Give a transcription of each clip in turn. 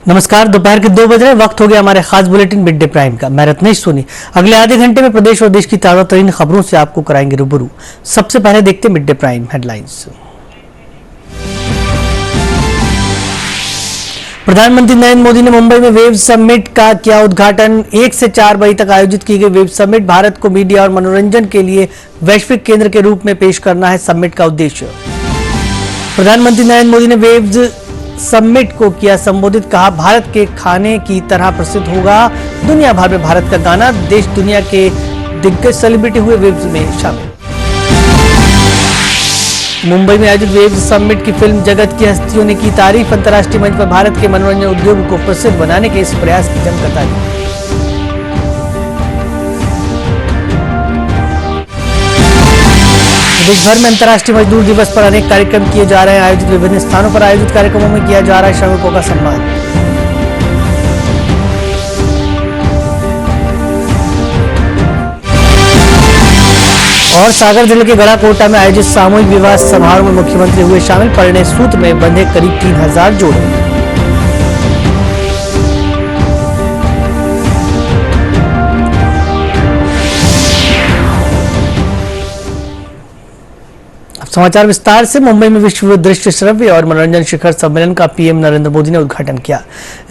नमस्कार। दोपहर के 2 बज रहे वक्त हो गया हमारे खास बुलेटिन मिड डे प्राइम का। मैं रत्नेश सोनी अगले आधे घंटे में प्रदेश और देश की ताजा तरीन खबरों से आपको कराएंगे रूबरू। सबसे पहले देखते मिड डे प्राइम हेडलाइंस। प्रधानमंत्री नरेंद्र मोदी ने मुंबई में वेव समिट का किया उद्घाटन। 1 से 4 मई तक आयोजित की गई वेव समिट भारत को मीडिया और मनोरंजन के लिए वैश्विक केंद्र के रूप में पेश करना है समिट का उद्देश्य। प्रधानमंत्री नरेंद्र मोदी ने वेव समिट को किया संबोधित, कहा भारत के खाने की तरह प्रसिद्ध होगा दुनिया भर में भारत का गाना। देश दुनिया के दिग्गज सेलिब्रिटी हुए वेव्स में शामिल। मुंबई में आयोजित वेव समिट की फिल्म जगत की हस्तियों ने की तारीफ। अंतर्राष्ट्रीय मंच पर भारत के मनोरंजन उद्योग को प्रसिद्ध बनाने के इस प्रयास की जमकर तारीफ। देश भर में अंतर्राष्ट्रीय मजदूर दिवस पर अनेक कार्यक्रम किए जा रहे हैं। आयोजित विभिन्न स्थानों पर आयोजित कार्यक्रमों में किया जा रहा है श्रमिकों का सम्मान। और सागर जिले के गढ़ाकोटा में आयोजित सामूहिक विवाह समारोह में मुख्यमंत्री हुए शामिल। परिणय सूत्र में बंधे करीब 3000 जोड़े। समाचार विस्तार से। मुंबई में विश्व दृश्य श्रव्य और मनोरंजन शिखर सम्मेलन का पीएम नरेंद्र मोदी ने उद्घाटन किया।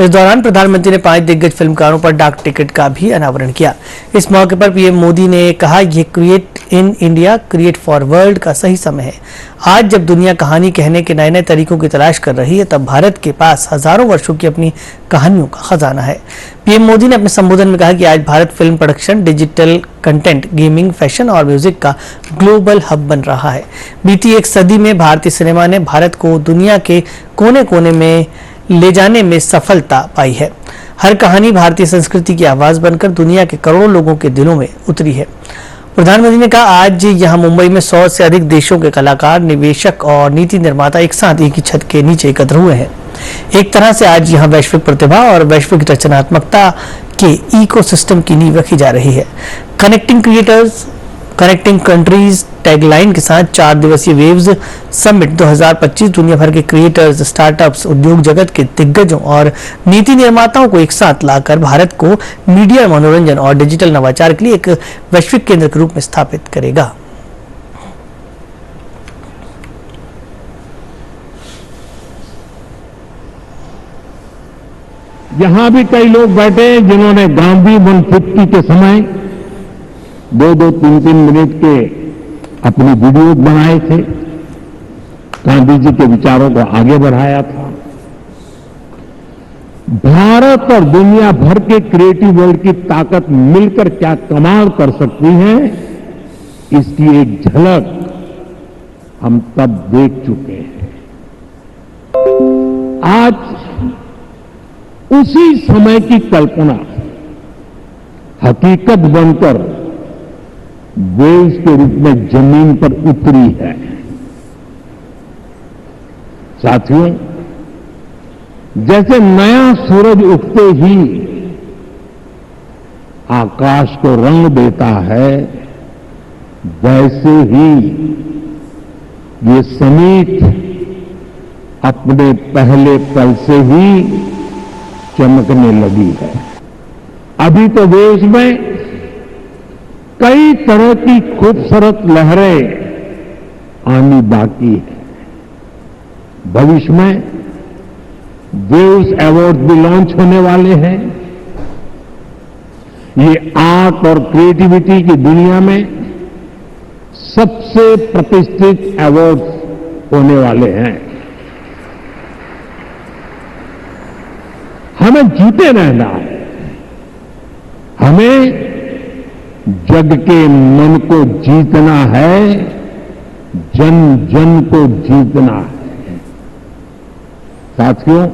इस दौरान प्रधानमंत्री ने 5 दिग्गज फिल्मकारों पर डाक टिकट का भी अनावरण किया। इस मौके पर पीएम मोदी ने कहा, यह create in India create for world का सही समय है। आज जब दुनिया कहानी कहने के नए नए तरीकों की तलाश कर रही है, तब भारत के पास हजारों वर्षों की अपनी कहानियों का खजाना है। पीएम मोदी ने अपने संबोधन में कहा कि आज Bharat film production, digital content, gaming, fashion और म्यूजिक का ग्लोबल हब बन रहा है। बीती एक सदी में भारतीय सिनेमा ने भारत को दुनिया के कोने कोने में ले जाने में सफलता पाई है। हर कहानी भारतीय संस्कृति की आवाज बनकर दुनिया के करोड़ों लोगों के दिलों में उतरी है। प्रधानमंत्री ने कहा, आज यहाँ मुंबई में 100 से अधिक देशों के कलाकार, निवेशक और नीति निर्माता एक साथ एक ही छत के नीचे एकत्र हुए हैं। एक तरह से आज यहाँ वैश्विक प्रतिभा और वैश्विक रचनात्मकता के इकोसिस्टम की नींव रखी जा रही है। Connecting creators, connecting countries tagline के साथ 4 दिवसीय वेव्स समिट 2025 दुनिया भर के क्रिएटर्स, स्टार्टअप्स, उद्योग जगत के दिग्गजों और नीति निर्माताओं को एक साथ लाकर भारत को मीडिया, मनोरंजन और डिजिटल नवाचार के लिए एक वैश्विक केंद्र के रूप में स्थापित करेगा। यहां भी कई लोग बैठे हैं जिन्होंने गांधी 150 के समय 2-2, 3-3 मिनट के अपने वीडियो बनाए थे, गांधी जी के विचारों को आगे बढ़ाया था। भारत और दुनिया भर के क्रिएटिव वर्ल्ड की ताकत मिलकर क्या कमाल कर सकती है, इसकी एक झलक हम तब देख चुके हैं। आज उसी समय की कल्पना हकीकत बनकर वेव्स के रूप में जमीन पर उतरी है। साथियों, जैसे नया सूरज उगते ही आकाश को रंग देता है, वैसे ही ये समिट अपने पहले पल से ही चमकने लगी है। अभी तो देश में कई तरह की खूबसूरत लहरें आनी बाकी है। भविष्य में वेव्स अवार्ड भी लॉन्च होने वाले हैं। ये आर्ट और क्रिएटिविटी की दुनिया में सबसे प्रतिष्ठित अवार्ड होने वाले हैं। हमें जीते रहना है। हमें जग के मन को जीतना है, जन जन को जीतना है। साथियों,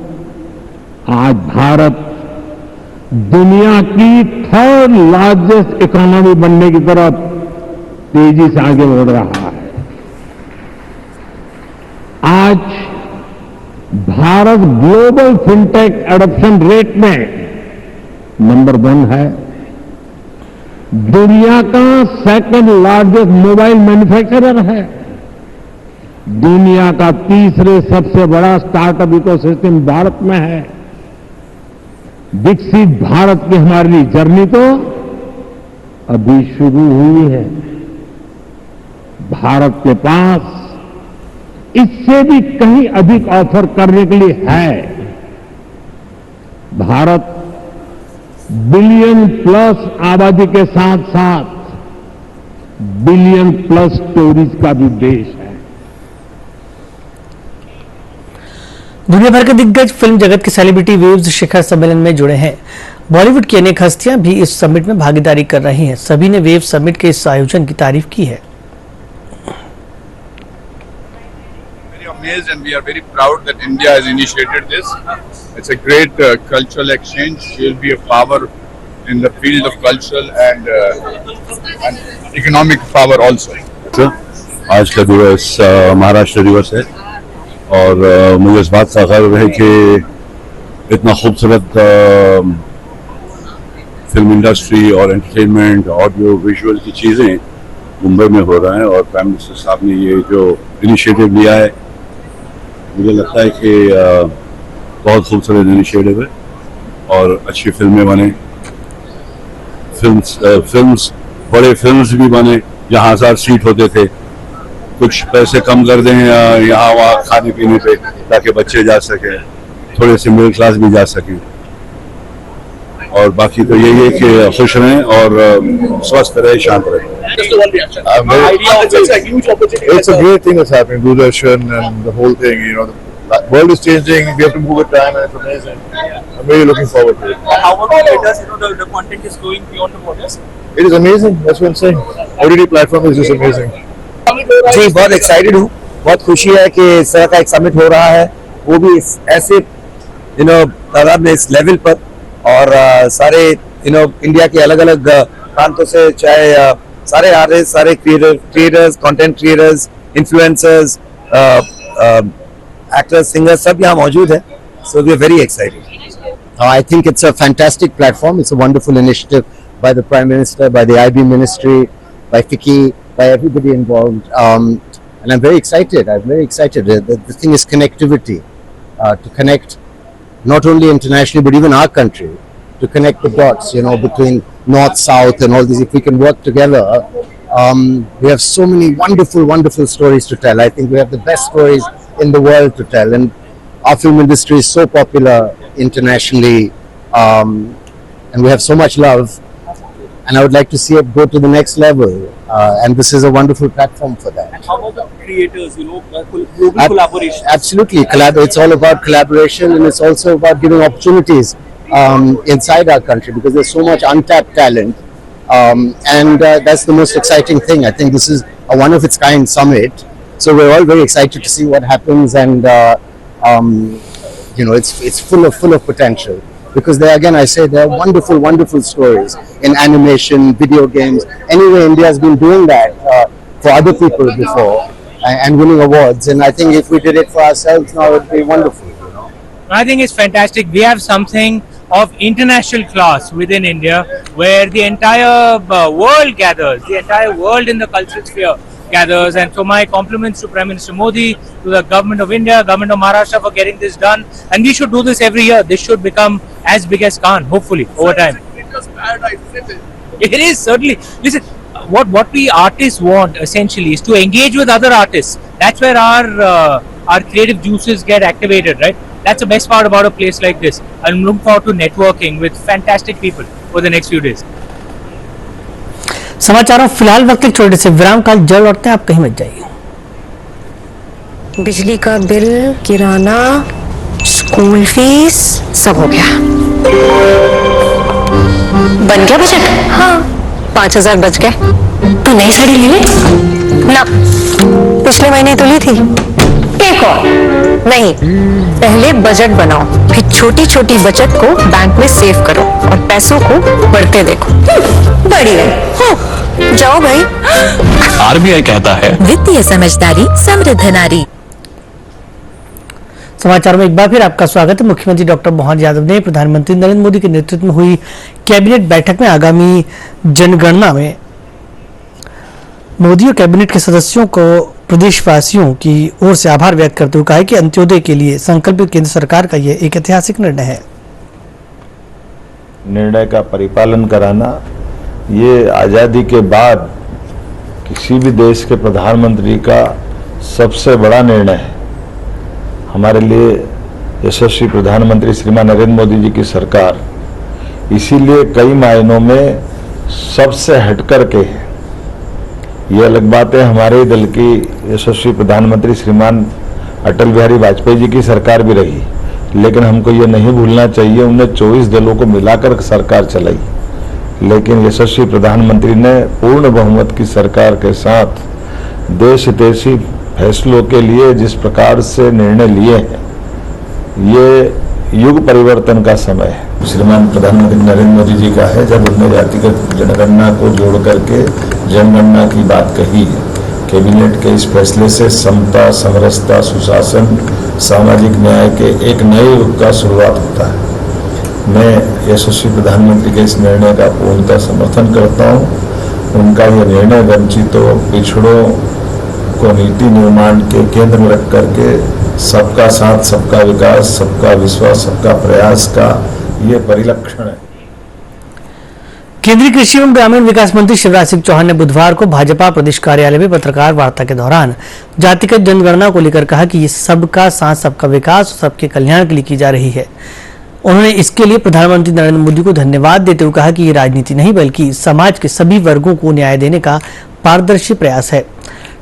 आज भारत दुनिया की 3rd लार्जेस्ट इकोनॉमी बनने की तरफ तेजी से आगे बढ़ रहा है। आज Bharat global fintech adoption rate में नंबर 1 है। दुनिया का 2nd लार्जेस्ट मोबाइल मैन्युफैक्चरर है। दुनिया का 3रे सबसे बड़ा स्टार्टअप इकोसिस्टम भारत में है। विकसित भारत की हमारी जर्नी तो अभी शुरू हुई है। भारत के पास इससे भी कहीं अधिक ऑफर करने के लिए है। भारत बिलियन प्लस आबादी के साथ साथ बिलियन प्लस स्टोरीज का भी देश है। दुनिया भर के दिग्गज फिल्म जगत के सेलिब्रिटी वेव्स शिखर सम्मेलन में जुड़े हैं। बॉलीवुड की अनेक हस्तियां भी इस समिट में भागीदारी कर रही हैं। सभी ने वेव समिट के इस आयोजन की तारीफ की है। Amazed and we are very proud that India has initiated this. It's a great cultural exchange. We will be a power in the field of cultural and economic power also. आज का दिवस महाराष्ट्र दिवस है और मुझे इस बात का गर्व है कि इतना खूबसूरत फिल्म इंडस्ट्री और एंटरटेनमेंट ऑडियो विजुअल की चीज़ें मुंबई में हो रहा है और प्राइम मिनिस्टर साहब ने ये जो इनिशिएटिव लिया है, मुझे लगता है कि बहुत खूबसूरत इनिशिएटिव है और अच्छी फिल्में बने, फिल्म्स बड़े फिल्म्स भी बने। जहाँ 1000 सीट होते थे, कुछ पैसे कम कर दें यहाँ वहाँ खाने पीने पे, ताकि बच्चे जा सके, थोड़े से मिडिल क्लास भी जा सकें। और बाकी तो यही है कि खुश रहें और स्वस्थ रहे, शांत रहें। It's a great thing that's happening, Doordarshan and the whole thing. You know, the world is changing. We have to move with time, and it's amazing. I'm really looking forward to it. How about creators? You know, the content is going beyond the borders. It is amazing. That's what I'm saying. OTT platform is just amazing. जी बहुत excited हूँ। बहुत खुशी है कि इस तरह का एक समिट हो रहा है, वो भी ऐसे तादाद में, इस लेवल पर, और सारे इंडिया के अलग अलग प्रांतों से, चाहे सारे आर्टिस्ट, सारे creators, content creators, influencers, actors, singers, सब यहाँ मौजूद है। So we are very excited. I think it's a fantastic platform. It's a wonderful initiative by the Prime Minister, by the IB Ministry, by FICCI, by everybody involved. And I'm very excited. I'm very excited. The thing is connectivity, to connect not only internationally but even our country, to connect the dots, between north, south, and all these. If we can work together, we have so many wonderful, wonderful stories to tell. I think we have the best stories in the world to tell, and our film industry is so popular internationally, and we have so much love. And I would like to see it go to the next level, and this is a wonderful platform for that. And how about the creators? Global collaboration. Absolutely, it's all about collaboration, and it's also about giving opportunities inside our country, because there's so much untapped talent, and that's the most exciting thing. I think this is a one of its kind summit, so we're all very excited to see what happens, and it's full of potential. Because there again, I say there are wonderful, wonderful stories in animation, video games. Anyway, India has been doing that for other people before and winning awards. And I think if we did it for ourselves now, it would be wonderful. I think it's fantastic. We have something of international class within India, where the entire world gathers, the entire world in the cultural sphere gathers. And so my compliments to Prime Minister Modi, to the Government of India, Government of Maharashtra for getting this done. And we should do this every year. This should become as big as Cannes, hopefully, over time. It is, certainly. Listen, what we artists want essentially is to engage with other artists. That's where our creative juices get activated, right? That's the best part about a place like this. I'm looking forward to networking with fantastic people over the next few days. समाचारों फिलहाल वक्त एक छोटे से विराम का, जल्द लौटते हैं, आप कहीं मत जाइए। बिजली का बिल, किराना, स्कूल फीस, सब हो गया। बन गया बजट? हाँ, 5000 बच गए। तो नई साड़ी ले ले ना, पिछले महीने तो ली थी। एक और नहीं, पहले बजट बनाओ, फिर छोटी छोटी बचत को बैंक में सेव करो और पैसों को बढ़ते देखो। बढ़िया, जाओ भाई। आरबीआई कहता है, वित्तीय समझदारी समृद्ध नारी। समाचार में एक बार फिर आपका स्वागत है। मुख्यमंत्री डॉक्टर मोहन यादव ने प्रधानमंत्री नरेंद्र मोदी के नेतृत्व में हुई कैबिनेट बैठक में आगामी जनगणना में मोदी और कैबिनेट के सदस्यों को प्रदेशवासियों की ओर से आभार व्यक्त करते हुए कहा कि अंत्योदय के लिए संकल्पित केंद्र सरकार का यह एक ऐतिहासिक निर्णय है। निर्णय का परिपालन कराना, ये आज़ादी के बाद किसी भी देश के प्रधानमंत्री का सबसे बड़ा निर्णय है। हमारे लिए यशस्वी प्रधानमंत्री श्रीमान नरेंद्र मोदी जी की सरकार इसीलिए कई मायनों में सबसे हटकर के है। ये अलग बात है, हमारे दल की यशस्वी प्रधानमंत्री श्रीमान अटल बिहारी वाजपेयी जी की सरकार भी रही, लेकिन हमको ये नहीं भूलना चाहिए उन्हें 24 दलों को मिलाकर सरकार चलाई, लेकिन यशस्वी प्रधानमंत्री ने पूर्ण बहुमत की सरकार के साथ देश हितैषी फैसलों के लिए जिस प्रकार से निर्णय लिए हैं, ये युग परिवर्तन का समय है। श्रीमान प्रधानमंत्री नरेंद्र मोदी जी का है, जब उन्होंने जातिगत जनगणना को जोड़ करके जनगणना की बात कही है। कैबिनेट के इस फैसले से समता, समरसता, सुशासन, सामाजिक न्याय के एक नए युग का शुरुआत होता है। मैं यशस्वी प्रधानमंत्री के इस निर्णय का पूर्णतः समर्थन करता हूँ। उनका यह निर्णय वंचितों, पिछड़ों को नीति निर्माण के केंद्र में रख करके सबका साथ, सबका विकास, सबका विश्वास, सबका प्रयास का ये परिलक्षण है। केंद्रीय कृषि एवं ग्रामीण विकास मंत्री शिवराज सिंह चौहान ने बुधवार को भाजपा प्रदेश कार्यालय में पत्रकार वार्ता के दौरान जातिगत जनगणना को लेकर कहा कि ये सबका साथ, सबका विकास और सबके कल्याण के लिए की जा रही है। उन्होंने इसके लिए प्रधानमंत्री नरेंद्र मोदी को धन्यवाद देते हुए कहा कि ये राजनीति नहीं बल्कि समाज के सभी वर्गों को न्याय देने का पारदर्शी प्रयास है।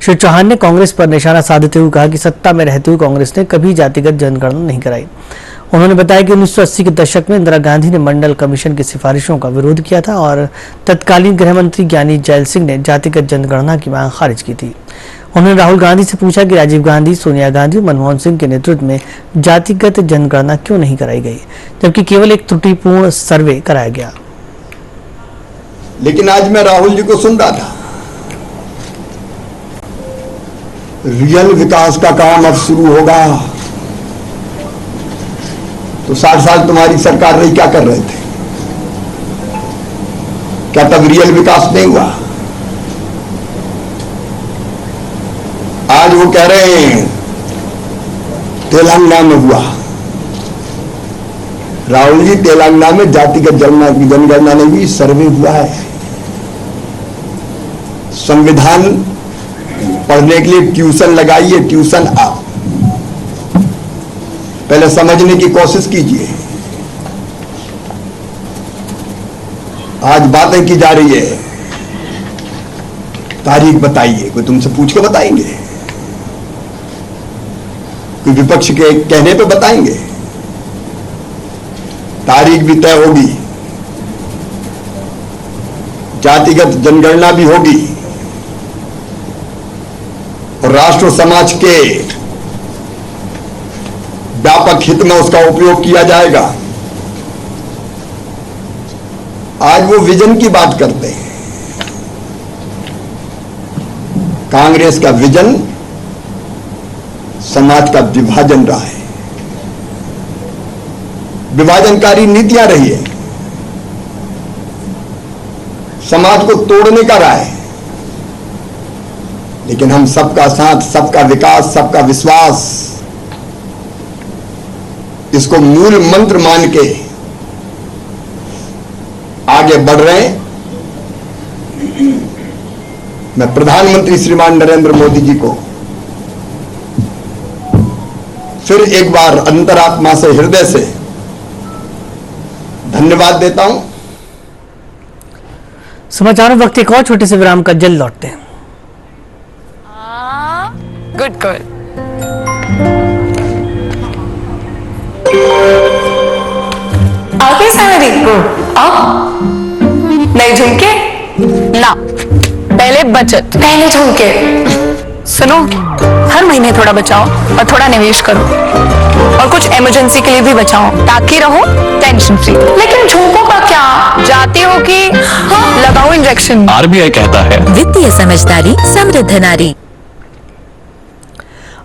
श्री चौहान ने कांग्रेस पर निशाना साधते हुए कहा कि सत्ता में रहते हुए कांग्रेस ने कभी जातिगत जनगणना नहीं कराई। उन्होंने बताया कि 1980 के दशक में इंदिरा गांधी ने मंडल कमीशन की सिफारिशों का विरोध किया था और तत्कालीन गृह मंत्री ज्ञानी जैल सिंह ने जातिगत जनगणना की मांग खारिज की थी। उन्होंने राहुल गांधी से पूछा कि राजीव गांधी, सोनिया गांधी और मनमोहन सिंह के नेतृत्व में जातिगत जनगणना क्यों नहीं कराई गई, जबकि केवल एक त्रुटिपूर्ण सर्वे कराया गया। लेकिन आज मैं राहुल जी को सुन रहा था, रियल विकास का काम अब शुरू होगा। तो 60 साल तुम्हारी सरकार रही, क्या कर रहे थे? क्या तब रियल विकास नहीं हुआ? आज वो कह रहे हैं तेलंगाना में हुआ। राहुल जी, तेलंगाना में जातिगत जनगणना नहीं हुई, सर्वे हुआ है। संविधान पढ़ने के लिए ट्यूशन लगाइए, ट्यूशन आप पहले समझने की कोशिश कीजिए। आज बातें की जा रही है, तारीख बताइए, कोई तुमसे पूछ के बताएंगे? कोई विपक्ष के कहने पे बताएंगे? तारीख भी तय होगी, जातिगत जनगणना भी होगी और राष्ट्र समाज के व्यापक हित में उसका उपयोग किया जाएगा। आज वो विजन की बात करते हैं। कांग्रेस का विजन समाज का विभाजन रहा है, विभाजनकारी नीतियां रही है, समाज को तोड़ने का रहा है। लेकिन हम सबका साथ, सबका विकास, सबका विश्वास, इसको मूल मंत्र मान के आगे बढ़ रहे हैं। मैं प्रधानमंत्री श्रीमान नरेंद्र मोदी जी को फिर एक बार अंतरात्मा से, हृदय से धन्यवाद देता हूं। समाचारों वक्त एक और छोटे से विराम का जल्द लौटते हैं। Good girl. आगे सारा देखो। नहीं झुमके ना, पहले बचत, पहले झुमके। सुनो, हर महीने थोड़ा बचाओ और थोड़ा निवेश करो और कुछ इमरजेंसी के लिए भी बचाओ ताकि रहो टेंशन फ्री। लेकिन झुमकों का क्या? जाती हो कि लगाओ इंजेक्शन। आरबीआई कहता है वित्तीय समझदारी समृद्ध नारी।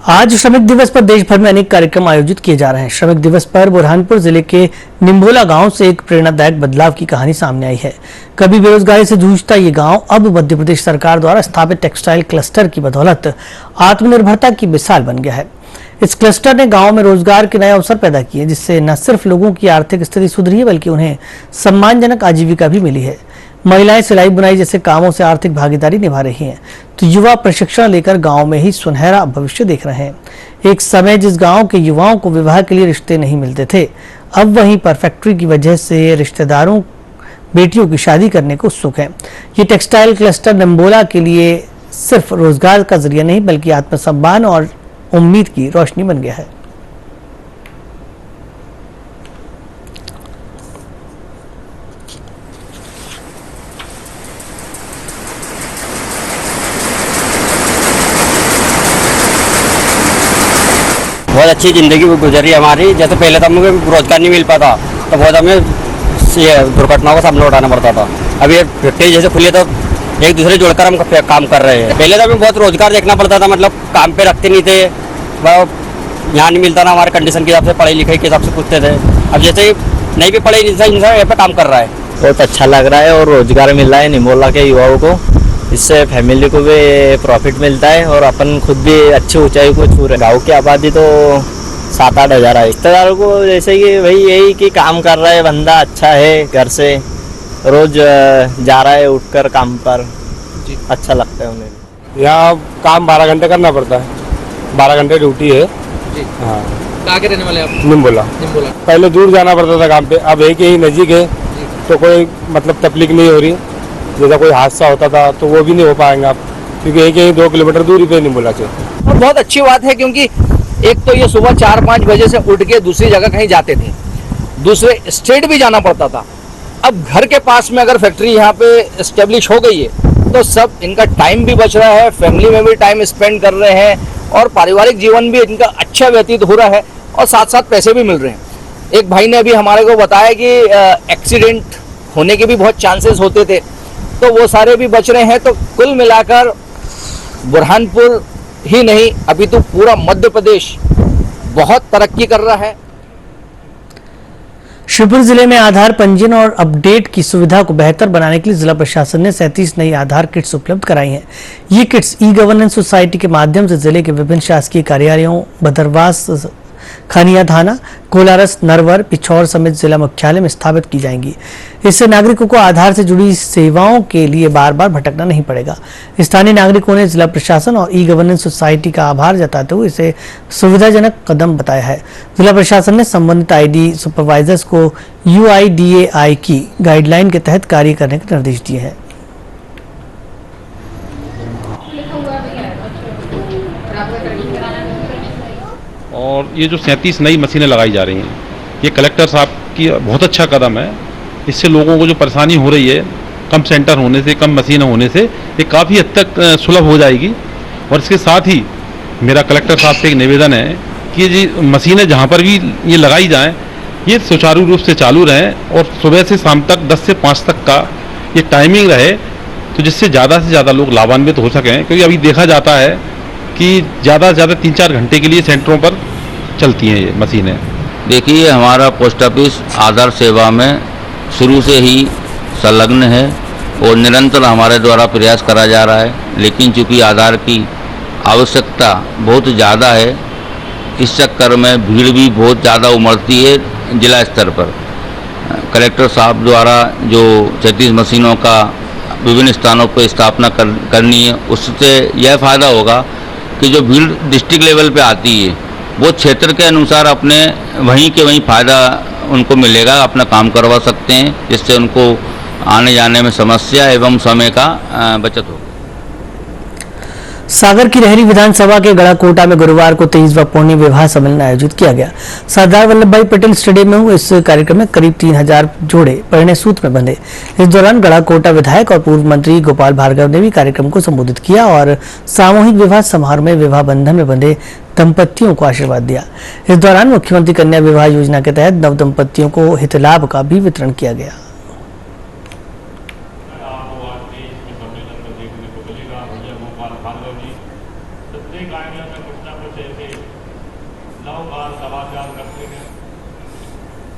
आज श्रमिक दिवस पर देश भर में अनेक कार्यक्रम आयोजित किए जा रहे हैं। श्रमिक दिवस पर बुरहानपुर जिले के निम्भोला गांव से एक प्रेरणादायक बदलाव की कहानी सामने आई है। कभी बेरोजगारी से जूझता ये गांव अब मध्य प्रदेश सरकार द्वारा स्थापित टेक्सटाइल क्लस्टर की बदौलत आत्मनिर्भरता की मिसाल बन गया है। इस क्लस्टर ने गांव में रोजगार के नए अवसर पैदा किए, जिससे न सिर्फ लोगों की आर्थिक स्थिति सुधरी है बल्कि उन्हें सम्मानजनक आजीविका भी मिली है। महिलाएं सिलाई बुनाई जैसे कामों से आर्थिक भागीदारी निभा रही हैं, तो युवा प्रशिक्षण लेकर गांव में ही सुनहरा भविष्य देख रहे हैं। एक समय जिस गांव के युवाओं को विवाह के लिए रिश्ते नहीं मिलते थे, अब वहीं पर फैक्ट्री की वजह से रिश्तेदारों बेटियों की शादी करने को उत्सुक हैं। ये टेक्सटाइल क्लस्टर निम्बोला के लिए सिर्फ रोजगार का जरिया नहीं बल्कि आत्मसम्मान और उम्मीद की रोशनी बन गया है। बहुत अच्छी ज़िंदगी गुजरी हमारी। जैसे पहले तो हमें रोजगार नहीं मिल पाता, तो बहुत हमें दुर्घटनाओं का सामना उठाना पड़ता था। अब ये फैक्ट्री जैसे खुली तो एक दूसरे जुड़कर हम काम कर रहे हैं। पहले तो हमें बहुत रोजगार देखना पड़ता था, मतलब काम पे रखते नहीं थे, यहाँ नहीं मिलता ना, हमारे कंडीशन के हिसाब से पढ़ाई लिखाई के हिसाब से पूछते थे। अब जैसे नहीं भी पढ़े इंसान यहाँ पे काम कर रहा है, बहुत अच्छा लग रहा है और रोजगार मिल रहा है निम्बोला के युवाओं को। इससे फैमिली को भी प्रॉफिट मिलता है और अपन खुद भी अच्छी ऊंचाई को छू रहे। गाँव की आबादी तो 7-8 हज़ार है। रिश्तेदारों को जैसे कि भाई यही कि काम कर रहा है बंदा, अच्छा है, घर से रोज जा रहा है उठकर काम पर, अच्छा लगता है उन्हें। यहाँ काम 12 घंटे करना पड़ता है, 12 घंटे ड्यूटी है। हाँ, कहाँ के रहने वाले आप? निम्बोला। पहले दूर जाना पड़ता था काम पे, अब एक ही नज़दीक है तो कोई मतलब तकलीफ नहीं हो रही। जैसा कोई हादसा होता था तो वो भी नहीं हो पाएंगे आप, क्योंकि एक ही 2 किलोमीटर दूरी पे निम्बोला से। और बहुत अच्छी बात है, क्योंकि एक तो ये सुबह 4-5 बजे से उठ के दूसरी जगह कहीं जाते थे, दूसरे स्टेट भी जाना पड़ता था। अब घर के पास में अगर फैक्ट्री यहाँ पे एस्टेब्लिश हो गई है तो सब इनका टाइम भी बच रहा है, फैमिली में भी टाइम स्पेंड कर रहे हैं और पारिवारिक जीवन भी इनका अच्छा व्यतीत हो रहा है और साथ साथ पैसे भी मिल रहे हैं। एक भाई ने अभी हमारे को बताया कि एक्सीडेंट होने के भी बहुत चांसेस होते थे, तो वो सारे भी बच रहे हैं। तो कुल मिलाकर बुरहानपुर ही नहीं, अभी तो पूरा मध्य प्रदेश बहुत तरक्की कर रहा है। शिवपुरी जिले में आधार पंजीयन और अपडेट की सुविधा को बेहतर बनाने के लिए जिला प्रशासन ने 37 नई आधार किट्स उपलब्ध कराई हैं। ये किट्स ई गवर्नेंस सोसाइटी के माध्यम से जिले के विभिन्न शासकीय कार्यालयों, बदरवास, खानिया थाना, कोलारस, नरवर, पिछौर समेत जिला मुख्यालय में स्थापित की जाएंगी। इससे नागरिकों को आधार से जुड़ी सेवाओं के लिए बार बार भटकना नहीं पड़ेगा। स्थानीय नागरिकों ने जिला प्रशासन और ई गवर्नेंस सोसाइटी का आभार जताते हुए इसे सुविधाजनक कदम बताया है। जिला प्रशासन ने संबंधित आईडी सुपरवाइजर्स को UIDAI की गाइडलाइन के तहत कार्य करने के निर्देश दिए हैं। और ये जो 37 नई मशीनें लगाई जा रही हैं, ये कलेक्टर साहब की बहुत अच्छा कदम है। इससे लोगों को जो परेशानी हो रही है, कम सेंटर होने से, कम मशीनें होने से, ये काफ़ी हद तक सुलभ हो जाएगी। और इसके साथ ही मेरा कलेक्टर साहब से एक निवेदन है कि ये मशीनें जहाँ पर भी ये लगाई जाएं, ये सुचारू रूप से चालू रहें और सुबह से शाम तक 10 से 5 तक का ये टाइमिंग रहे, तो जिससे ज़्यादा से ज़्यादा लोग लाभान्वित हो सकें। क्योंकि अभी देखा जाता है कि ज़्यादा से ज़्यादा 3-4 घंटे के लिए सेंटरों पर चलती हैं ये मशीनें। देखिए, हमारा पोस्ट ऑफिस आधार सेवा में शुरू से ही संलग्न है और निरंतर हमारे द्वारा प्रयास करा जा रहा है, लेकिन चूंकि आधार की आवश्यकता बहुत ज़्यादा है, इस चक्कर में भीड़ भी बहुत ज़्यादा उमड़ती है। जिला स्तर पर कलेक्टर साहब द्वारा जो 36 मशीनों का विभिन्न स्थानों पर स्थापना करनी है, उससे यह फ़ायदा होगा कि जो भीड़ डिस्ट्रिक्ट लेवल पे आती है, वो क्षेत्र के अनुसार अपने वहीं के वहीं फ़ायदा उनको मिलेगा, अपना काम करवा सकते हैं, जिससे उनको आने जाने में समस्या एवं समय का बचत होगी। सागर की रहरी विधानसभा के गड़ाकोटा में गुरुवार को 23वां पूर्णिम विवाह सम्मेलन आयोजित किया गया। सरदार वल्लभ भाई पटेल स्टेडियम में हुए इस कार्यक्रम में करीब 3000 जोड़े परिणय सूत्र में बंधे। इस दौरान गड़ाकोटा विधायक और पूर्व मंत्री गोपाल भार्गव ने भी कार्यक्रम को संबोधित किया और सामूहिक विवाह समारोह में विवाह बंधन में बंधे दंपतियों को आशीर्वाद दिया। इस दौरान मुख्यमंत्री कन्या विवाह योजना के तहत नव दंपतियों को हित लाभ का भी वितरण किया गया।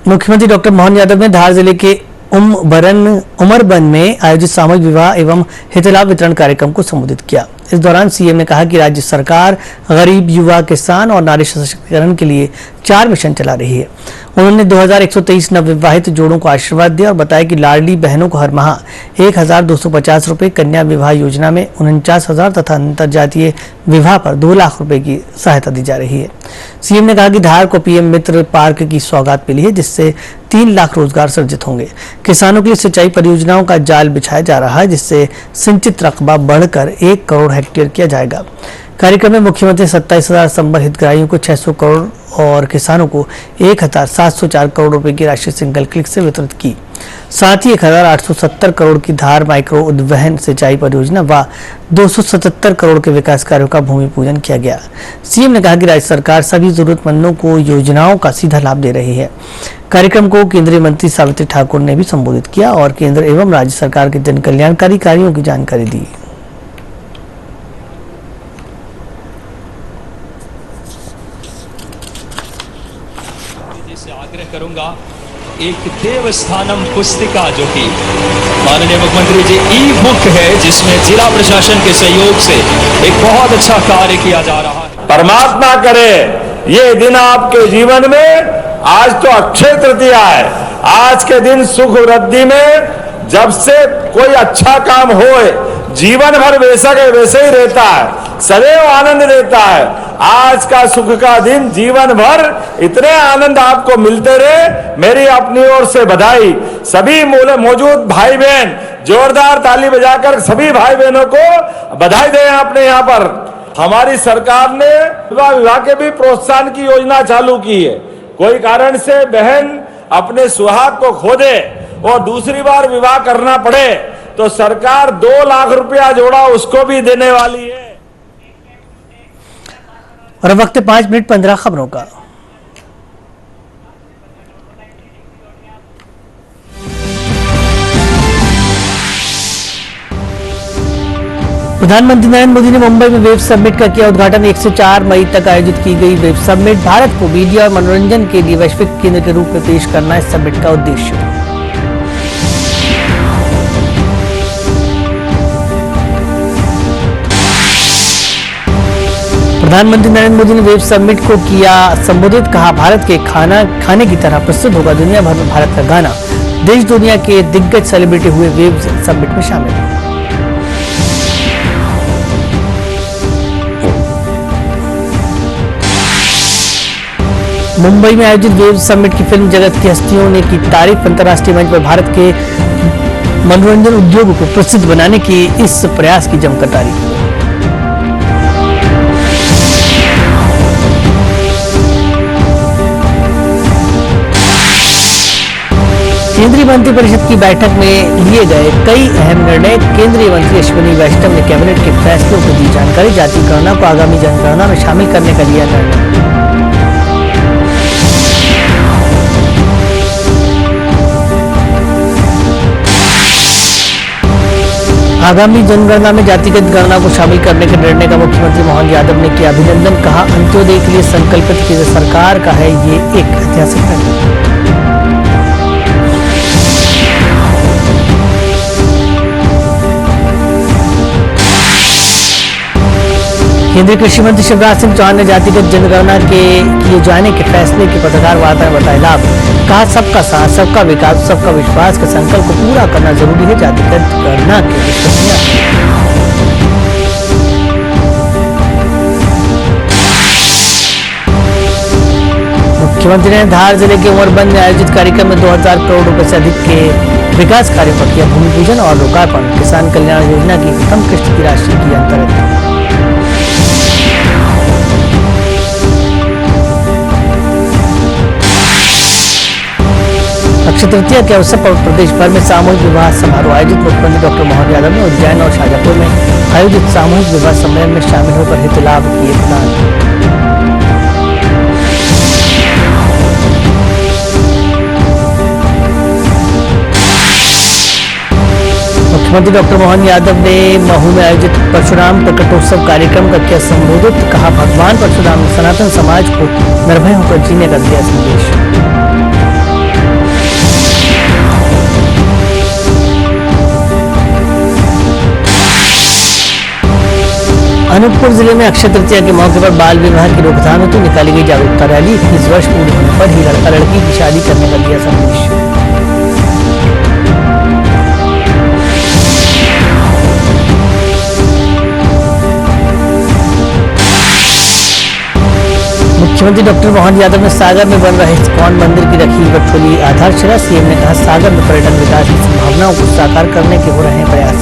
मुख्यमंत्री डॉक्टर मोहन यादव ने धार जिले के उमरबन में आयोजित सामूहिक विवाह एवं हितलाभ वितरण कार्यक्रम को संबोधित किया। इस दौरान सीएम ने कहा कि राज्य सरकार गरीब, युवा, किसान और नारी सशक्तिकरण के लिए 4 मिशन चला रही है। उन्होंने 2123 नवविवाहित जोड़ों को आशीर्वाद दिया और बताया कि लाडली बहनों को हर माह 1250 रुपए, कन्या विवाह योजना में 49,000 तथा अंतरजातीय विवाह पर 2 लाख रुपए की सहायता दी जा रही है। सीएम ने कहा कि धार को पीएम मित्र पार्क की सौगात मिली है, जिससे 3 लाख रोजगार सृजित होंगे। किसानों के लिए सिंचाई परियोजनाओं का जाल बिछाया जा रहा है, जिससे सिंचित रकबा बढ़कर 1 करोड़ हेक्टेयर किया जाएगा। कार्यक्रम में मुख्यमंत्री 27,000 संबल हितग्राहियों को 600 करोड़ और किसानों को 1,704 करोड़ रुपए की राशि सिंगल क्लिक से वितरित की। साथ ही 1,870 करोड़ की धार माइक्रो उद्वहन सिंचाई परियोजना व 277 करोड़ के विकास कार्यों का भूमि पूजन किया गया। सीएम ने कहा कि राज्य सरकार सभी जरूरतमंदों को योजनाओं का सीधा लाभ दे रही है। कार्यक्रम को केंद्रीय मंत्री सावित्री ठाकुर ने भी संबोधित किया और केंद्र एवं राज्य सरकार के जन कल्याणकारी कार्यों की जानकारी दी। आग्रह करूंगा, एक देवस्थानम पुस्तिका जो कि माननीय मुख्यमंत्री जी ई बुक है, जिसमें जिला प्रशासन के सहयोग से एक बहुत अच्छा कार्य किया जा रहा है। परमात्मा करे ये दिन आपके जीवन में, आज तो अक्षय तृतीया है, आज के दिन सुख वृद्धि में जब से कोई अच्छा काम होए, जीवन भर वैसा के वैसे ही रहता है, सदैव आनंद देता है। आज का सुख का दिन जीवन भर इतने आनंद आपको मिलते रहे, मेरी अपनी ओर से बधाई। सभी मौजूद भाई बहन जोरदार ताली बजाकर सभी भाई बहनों को बधाई दें। अपने यहाँ पर हमारी सरकार ने विवाह के भी प्रोत्साहन की योजना चालू की है। कोई कारण से बहन अपने सुहाग को खो दे और दूसरी बार विवाह करना पड़े तो सरकार 2 लाख रुपया जोड़ा उसको भी देने वाली है। और अब वक्त 5:15 खबरों का। प्रधानमंत्री नरेंद्र मोदी ने मुंबई में वेब समिट का किया उद्घाटन। 1 से 4 मई तक आयोजित की गई वेब समिट भारत को मीडिया और मनोरंजन के लिए वैश्विक केंद्र के रूप में पेश करना इस समिट का उद्देश्य। प्रधानमंत्री नरेंद्र मोदी ने वेब समिट को किया संबोधित। कहा, भारत के खाने की तरह प्रसिद्ध होगा दुनिया भर में भारत का गाना। देश दुनिया के दिग्गज सेलिब्रिटी हुए वेब समिट में शामिल। मुंबई में आयोजित वेब समिट की फिल्म जगत की हस्तियों ने की तारीफ। अंतर्राष्ट्रीय मंच पर भारत के मनोरंजन उद्योग को प्रसिद्ध बनाने के इस प्रयास की जमकर तारीफ। केंद्रीय मंत्रिपरिषद की बैठक में लिए गए कई अहम निर्णय। केंद्रीय मंत्री अश्विनी वैष्णव ने कैबिनेट के फैसलों को दी जानकारी। जाति गणना को आगामी जनगणना में शामिल करने का लिया निर्णय। आगामी जनगणना में जातिगत गणना को शामिल करने के निर्णय का मुख्यमंत्री मोहन यादव ने किया अभिनंदन। कहा, अंत्योदय के लिए संकल्पित केंद्र सरकार का है ये एक ऐतिहासिक निर्णय। केंद्रीय कृषि मंत्री शिवराज सिंह चौहान ने जातिगत जनगणना के किए जाने के फैसले की पत्रकार वार्ता में बताया लाभ। कहा, सबका साथ, सबका विकास, सबका विश्वास के संकल्प को पूरा करना जरूरी है। जातिगत गणना के मुख्यमंत्री ने धार जिले के उमरबंद में आयोजित कार्यक्रम में 2000 करोड़ रुपए से अधिक के विकास कार्यों पर किया भूमि पूजन और लोकार्पण। किसान कल्याण योजना की प्रथम किस्त की राशि की अंतरित। अक्षय तृतीया के अवसर पर प्रदेश भर में सामूहिक विवाह समारोह आयोजित। मुख्यमंत्री डॉक्टर मोहन यादव ने उज्जैन और शाजापुर में आयोजित सामूहिक विवाह सम्मेलन में शामिल होकर हित लाभ किए प्रदान। मुख्यमंत्री डॉक्टर मोहन यादव ने महू में आयोजित परशुराम प्रकटोत्सव कार्यक्रम का किया संबोधित। कहा, भगवान परशुराम ने सनातन समाज को निर्भय होकर जीने का दिया संदेश। अनूपपुर जिले में अक्षय तृतीया के मौके पर बाल विवाह की रोकथाम हेतु निकाली गई जागरूकता रैली। 21 वर्ष पूरे होने पर ही लड़का लड़की की शादी करने का दिया संदेश। मुख्यमंत्री डॉक्टर मोहन यादव ने सागर में बन रहे इस्कॉन मंदिर की रखी व खोली आधारशिला। सीएम ने कहा, सागर में पर्यटन विकास की संभावनाओं को साकार करने के हो रहे हैं प्रयास।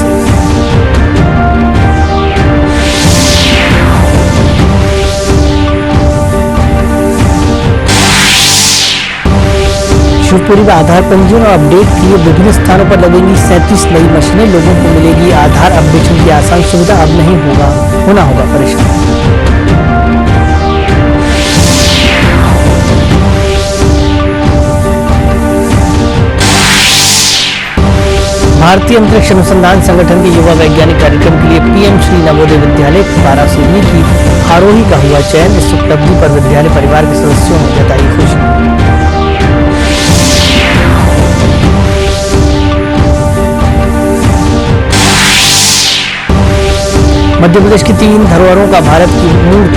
शिवपुरी में आधार पंजीयन और अपडेट के लिए विभिन्न स्थानों पर लगेंगी 37 नई मशीनें। लोगों को मिलेगी आधार अपडेशन की आसान सुविधा। अब नहीं होना होगा परेशान। भारतीय अंतरिक्ष अनुसंधान संगठन के युवा वैज्ञानिक कार्यक्रम के लिए पीएम श्री नवोदय विद्यालय 12 सीढ़ी की आरोही का हुआ चयन। इस उपलब्धि पर विद्यालय परिवार के सदस्यों ने जताई खुशी। मध्य प्रदेश की 3 धरोहरों का भारत की मूर्त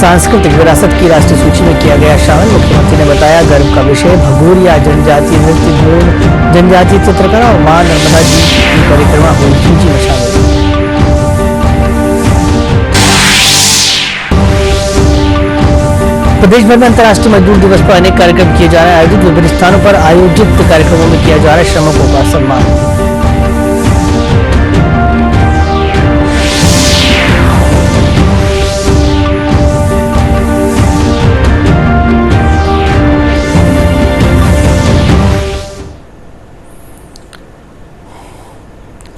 सांस्कृतिक विरासत की राष्ट्रीय सूची में किया गया शामिल। मुख्यमंत्री ने बताया, गर्व का विषय भगोरिया जनजातीय नृत्य, गोंड जनजातीय चित्रकला और मां नर्मदा जी की परिक्रमा हुई सूची में शामिल। प्रदेश भर में अंतर्राष्ट्रीय मजदूर दिवस पर अनेक कार्यक्रम किए जा रहे हैं आयोजित। विभिन्न स्थानों पर आयोजित कार्यक्रमों में किया जा रहा है श्रमिकों का सम्मान।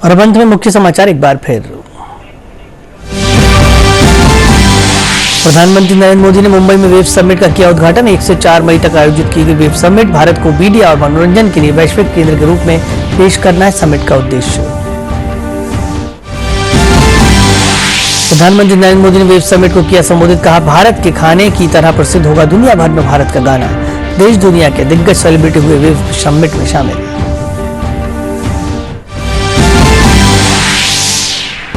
और अब अंत में मुख्य समाचार एक बार फिर। प्रधानमंत्री नरेंद्र मोदी ने मुंबई में वेब समिट का किया उद्घाटन। 1 से 4 मई तक आयोजित की गई वेब समिट भारत को मीडिया और मनोरंजन के लिए वैश्विक केंद्र के रूप में पेश करना है समिट का उद्देश्य। प्रधानमंत्री नरेंद्र मोदी ने वेब समिट को किया संबोधित। कहा, भारत के खाने की तरह प्रसिद्ध होगा दुनिया भर में भारत का गाना। देश दुनिया के दिग्गज सेलिब्रिटी हुए वेब समिट में शामिल।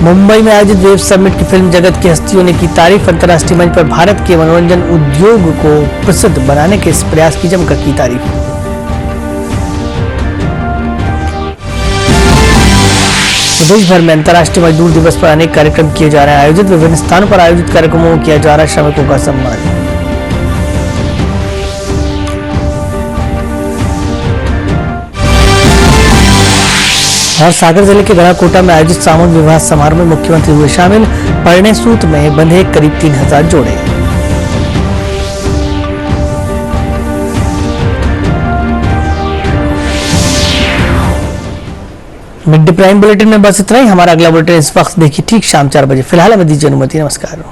मुंबई में आयोजित वेब समिट की फिल्म जगत की हस्तियों ने की तारीफ। अंतर्राष्ट्रीय मंच पर भारत के मनोरंजन उद्योग को प्रसिद्ध बनाने के इस प्रयास की जमकर की तारीफ। प्रदेश भर में अंतर्राष्ट्रीय मजदूर दिवस पर अनेक कार्यक्रम किए जा रहे हैं आयोजित। विभिन्न स्थानों पर आयोजित कार्यक्रमों में किया जा रहा है श्रमिकों का सम्मान। और सागर जिले के गढ़ाकोटा में आयोजित सामूहिक विवाह समारोह में मुख्यमंत्री हुए शामिल। परिणय सूत्र में बंधे करीब 3000 जोड़े। मिड डे प्राइम बुलेटिन में बस इतना ही। हमारा अगला बुलेटिन इस वक्त देखिए ठीक शाम 4 बजे। फिलहाल हमें दीजिए अनुमति। नमस्कार।